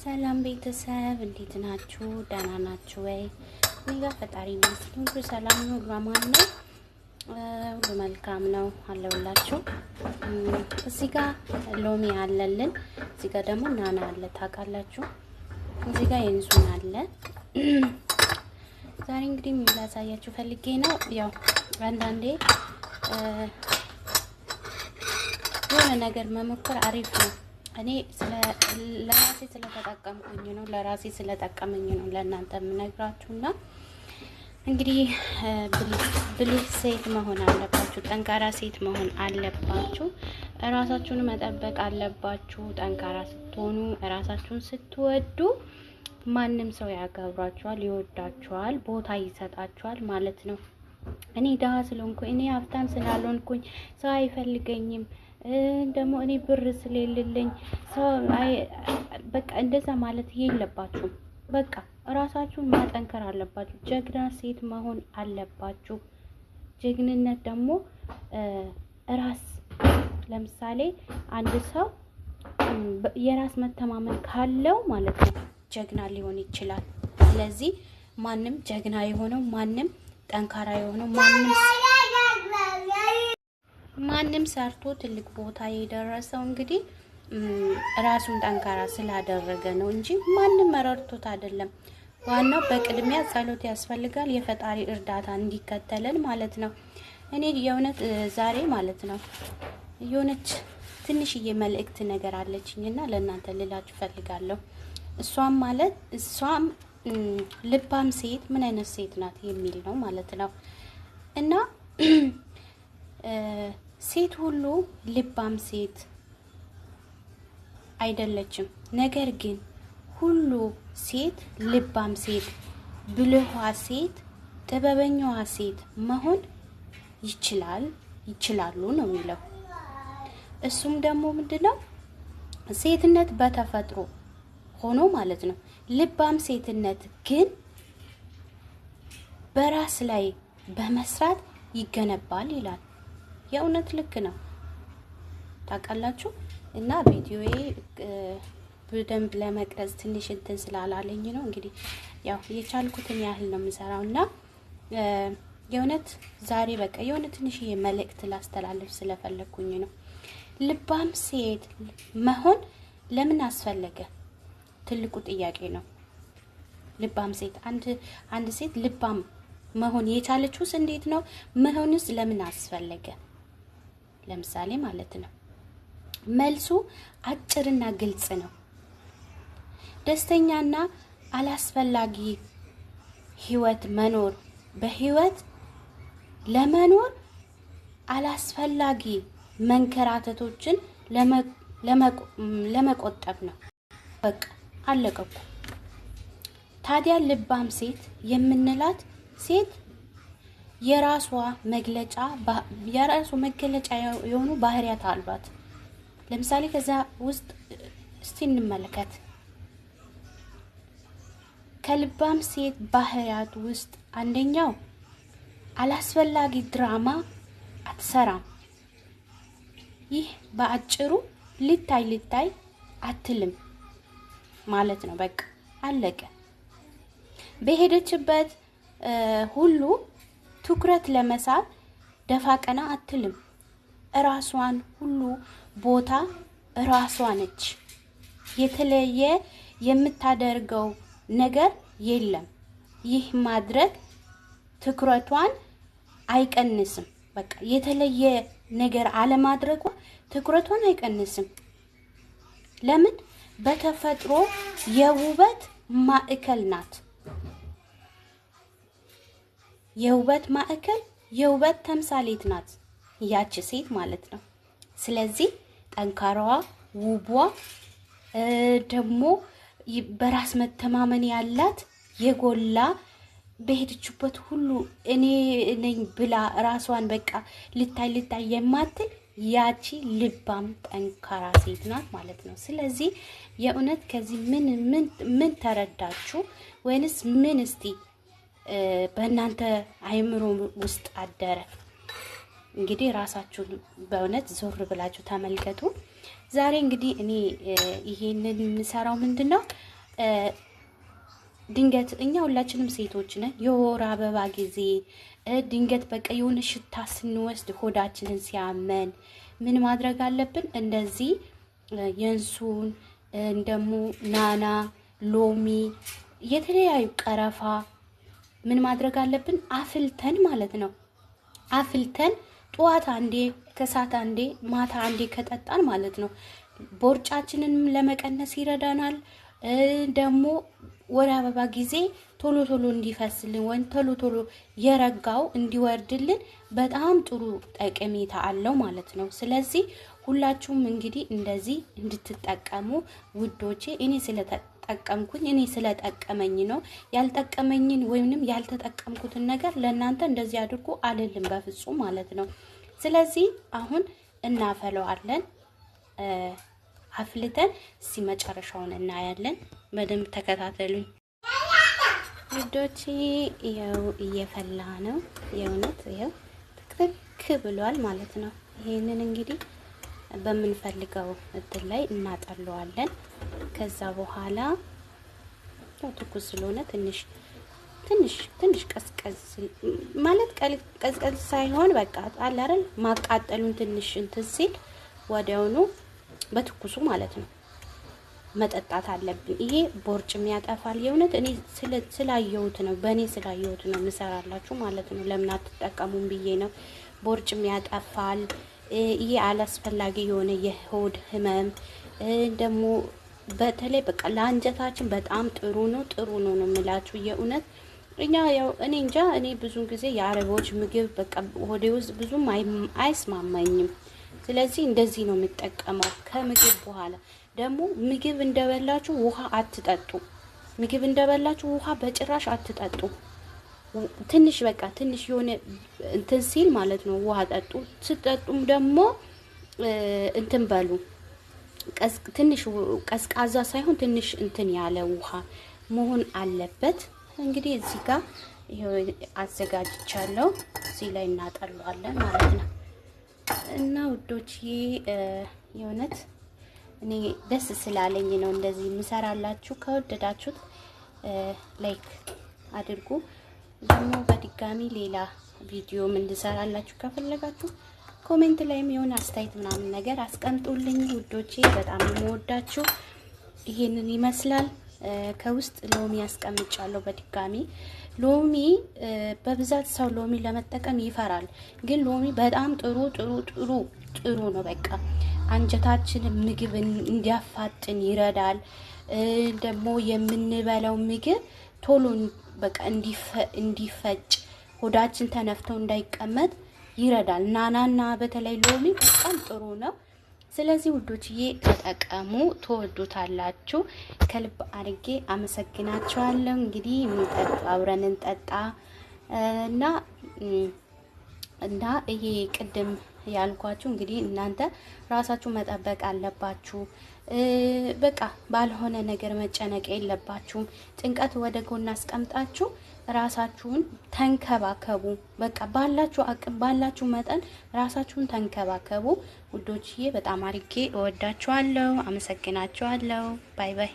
ሰላም ቤተሰብ እንዴት ናችሁ? ደህና ናችሁ ወይ? እኔ ጋር ፈጣሪ ይመስገን ሁሉ ሰላም ነው፣ ሁሉ አማን ነው፣ ሁሉ መልካም ነው አለሁላችሁ። እዚህ ጋር ሎሚ አለልን፣ እዚህ ጋር ደግሞ ናና አለ ታውቃላችሁ። እዚህ ጋር የንሱን አለ። ዛሬ እንግዲህ ላሳያችሁ ፈልጌ ነው። ያው አንዳንዴ የሆነ ነገር መሞከር አሪፍ ነው። እኔ ለራሴ ስለተጠቀምኩኝ ነው፣ ለራሴ ስለጠቀመኝ ነው ለእናንተ የምነግራችሁና እንግዲህ ብልህ ሴት መሆን አለባችሁ፣ ጠንካራ ሴት መሆን አለባችሁ። ራሳችሁን መጠበቅ አለባችሁ። ጠንካራ ስትሆኑ፣ ራሳችሁን ስትወዱ ማንም ሰው ያከብራችኋል፣ ይወዳችኋል፣ ቦታ ይሰጣችኋል ማለት ነው። እኔ ደሃ ስለሆንኩኝ፣ እኔ ሀብታም ስላልሆንኩኝ ሰው አይፈልገኝም፣ ደግሞ እኔ ብር ስለሌለኝ ሰው በቃ እንደዛ ማለት የለባችሁም። በቃ ራሳችሁን ማጠንከር አለባችሁ። ጀግና ሴት መሆን አለባችሁ። ጀግንነት ደግሞ ራስ ለምሳሌ አንድ ሰው የራስ መተማመን ካለው ማለት ነው ጀግና ሊሆን ይችላል። ስለዚህ ማንም ጀግና የሆነው ማንም ጠንካራ የሆነው ማንም ሰርቶ ትልቅ ቦታ የደረሰው እንግዲህ ራሱን ጠንካራ ስላደረገ ነው እንጂ ማንም መረርቶት አይደለም። ዋናው በቅድሚያ ጸሎት ያስፈልጋል፣ የፈጣሪ እርዳታ እንዲከተለን ማለት ነው። እኔ የእውነት ዛሬ ማለት ነው የሆነች ትንሽዬ መልእክት ነገር አለችኝና ለእናንተ ልላችሁ ፈልጋለሁ። እሷም ልባም ሴት ምን አይነት ሴት ናት የሚል ነው ማለት ነው። እና ሴት ሁሉ ልባም ሴት አይደለችም። ነገር ግን ሁሉ ሴት ልባም ሴት፣ ብልህዋ ሴት፣ ጥበበኛዋ ሴት መሆን ይችላሉ ነው የሚለው። እሱም ደግሞ ምንድነው ሴትነት በተፈጥሮ ሆኖ ማለት ነው። ልባም ሴትነት ግን በራስ ላይ በመስራት ይገነባል ይላል። የእውነት ልክ ነው ታውቃላችሁ። እና ቪዲዮዬ በደንብ ለመቅረጽ ትንሽ እንትን ስላላለኝ ነው እንግዲህ ያው የቻልኩትን ያህል ነው የምሰራው። እና የእውነት ዛሬ በቃ የሆነ ትንሽዬ መልእክት ላስተላልፍ ስለፈለኩኝ ነው። ልባም ሴት መሆን ለምን አስፈለገ? ትልቁ ጥያቄ ነው። ልባም ሴት አንድ ሴት ልባም መሆን የቻለችውስ እንዴት ነው? መሆንስ ለምን አስፈለገ? ለምሳሌ ማለት ነው መልሱ አጭርና ግልጽ ነው። ደስተኛና አላስፈላጊ ህይወት መኖር፣ በህይወት ለመኖር አላስፈላጊ መንከራተቶችን ለመቆጠብ ነው። በቃ አለቀኩ። ታዲያ ልባም ሴት የምንላት ሴት የራሱ መገለጫ የሆኑ ባህሪያት አሏት። ለምሳሌ ከዛ ውስጥ እስቲ እንመለከት። ከልባም ሴት ባህሪያት ውስጥ አንደኛው አላስፈላጊ ድራማ አትሰራም። ይህ በአጭሩ ልታይ አትልም ማለት ነው። በቃ አለቀ። በሄደችበት ሁሉ ትኩረት ለመሳብ ደፋ ቀና አትልም። ራሷን ሁሉ ቦታ ራሷ ነች። የተለየ የምታደርገው ነገር የለም። ይህ ማድረግ ትኩረቷን አይቀንስም። በቃ የተለየ ነገር አለማድረጓ ትኩረቷን አይቀንስም። ለምን? በተፈጥሮ የውበት ማዕከል ናት። የውበት ማዕከል፣ የውበት ተምሳሌት ናት ያቺ ሴት ማለት ነው። ስለዚህ ጠንካራዋ፣ ውቧ፣ ደግሞ በራስ መተማመን ያላት የጎላ በሄደችበት ሁሉ እኔ ነኝ ብላ ራሷን በቃ ልታይ የማትል ያቺ ልባም ጠንካራ ሴት ናት ማለት ነው። ስለዚህ የእውነት ከዚህ ምን ተረዳችሁ? ወይንስ ምን እስቲ በእናንተ አይምሮ ውስጥ አደረ? እንግዲህ ራሳችሁን በእውነት ዞር ብላችሁ ተመልከቱ። ዛሬ እንግዲህ እኔ ይሄንን የምሰራው ምንድነው ድንገት እኛ ሁላችንም ሴቶች ነን። የወር አበባ ጊዜ ድንገት በቃ የሆነ ሽታ ስንወስድ ሆዳችንን ሲያመን ምን ማድረግ አለብን? እንደዚህ የንሱን እንደሞ ናና፣ ሎሚ፣ የተለያዩ ቀረፋ ምን ማድረግ አለብን? አፍልተን ማለት ነው። አፍልተን ጠዋት አንዴ፣ ከሰዓት አንዴ፣ ማታ አንዴ ከጠጣን ማለት ነው ቦርጫችንን ለመቀነስ ይረዳናል። ደግሞ ወር አበባ ጊዜ ቶሎ ቶሎ እንዲፈስልን ወይም ቶሎ ቶሎ የረጋው እንዲወርድልን በጣም ጥሩ ጠቀሜታ አለው ማለት ነው። ስለዚህ ሁላችሁም እንግዲህ እንደዚህ እንድትጠቀሙ ውዶቼ። እኔ ስለተጠቀምኩኝ እኔ ስለጠቀመኝ ነው። ያልጠቀመኝን ወይንም ያልተጠቀምኩትን ነገር ለእናንተ እንደዚህ አድርጎ አልልም በፍጹም ማለት ነው። ስለዚህ አሁን እናፈለዋለን። አፍልተን መጨረሻውን እናያለን። በደንብ ተከታተሉኝ ውዶቼ። ይኸው እየፈላ ነው። የእውነት ይኸው ትክትክ ብሏል ማለት ነው። ይሄንን እንግዲህ በምንፈልገው እንትን ላይ እናጠለዋለን። ከዛ በኋላ ያው ትኩስ ስለሆነ ትንሽ ቀዝቀዝ ማለት ቀዝቀዝ ሳይሆን በቃ አለ አይደል ማቃጠሉን ትንሽ እንትን ሲል ወዲያውኑ በትኩሱ ማለት ነው መጠጣት አለብን። ይሄ ቦርጭም ያጠፋል። የእውነት እኔ ስላየሁት ነው፣ በእኔ ስላየሁት ነው ምሰራላችሁ ማለት ነው። ለምን አትጠቀሙም ብዬ ነው። ቦርጭም ያጠፋል። ይሄ አላስፈላጊ የሆነ የሆድ ህመም ደግሞ በተለይ በቃ ለአንጀታችን በጣም ጥሩ ነው የምላችሁ የእውነት። እኛ ያው እኔ እንጃ እኔ ብዙ ጊዜ የአረቦች ምግብ በቃ ሆዴ ውስጥ ብዙም አይስማማኝም። ስለዚህ እንደዚህ ነው የምጠቀመው። ከምግብ በኋላ ደግሞ ምግብ እንደበላችሁ ውሃ አትጠጡ። ምግብ እንደበላችሁ ውሃ በጭራሽ አትጠጡ። ትንሽ በቃ ትንሽ የሆነ እንትን ሲል ማለት ነው ውሃ ጠጡ። ስትጠጡም ደግሞ እንትን በሉ ትንሽ ቀዝቃዛ ሳይሆን ትንሽ እንትን ያለ ውሃ መሆን አለበት። እንግዲህ እዚህ ጋር ይሄው አዘጋጅቻለሁ። እዚህ ላይ እናጠለዋለን ማለት ነው። እና ውዶችዬ የእውነት እኔ ደስ ስላለኝ ነው እንደዚህ ምሰራላችሁ። ከወደዳችሁት ላይክ አድርጉ። ደግሞ በድጋሚ ሌላ ቪዲዮ ምን ልሰራላችሁ ከፈለጋችሁ ኮሜንት ላይም የሆነ አስተያየት ምናምን ነገር አስቀምጡልኝ ውዶቼ። በጣም የምወዳችሁ። ይሄንን ይመስላል። ከውስጥ ሎሚ ያስቀምጫለሁ። በድጋሚ ሎሚ በብዛት ሰው ሎሚ ለመጠቀም ይፈራል፣ ግን ሎሚ በጣም ጥሩ ነው። በቃ አንጀታችን ምግብ እንዲያፋጥን ይረዳል። ደግሞ የምንበላው ምግብ ቶሎ በቃ እንዲፈጭ ሆዳችን ተነፍቶ እንዳይቀመጥ ይረዳል። ናናና በተለይ ሎሚ በጣም ጥሩ ነው። ስለዚህ ውዶችዬ ተጠቀሙ፣ ትወዱታላችሁ። ከልብ አድርጌ አመሰግናችኋለሁ። እንግዲህ አብረን እንጠጣ እና ይሄ ቅድም ያልኳችሁ እንግዲህ እናንተ ራሳችሁ መጠበቅ አለባችሁ። በቃ ባልሆነ ነገር መጨነቅ የለባችሁም። ጭንቀት ወደ ጎን አስቀምጣችሁ ራሳችሁን ተንከባከቡ። በቃ ባላችሁ አቅም ባላችሁ መጠን ራሳችሁን ተንከባከቡ ውዶችዬ። በጣም አድርጌ እወዳችኋለሁ፣ አመሰግናችኋለሁ። ባይ ባይ።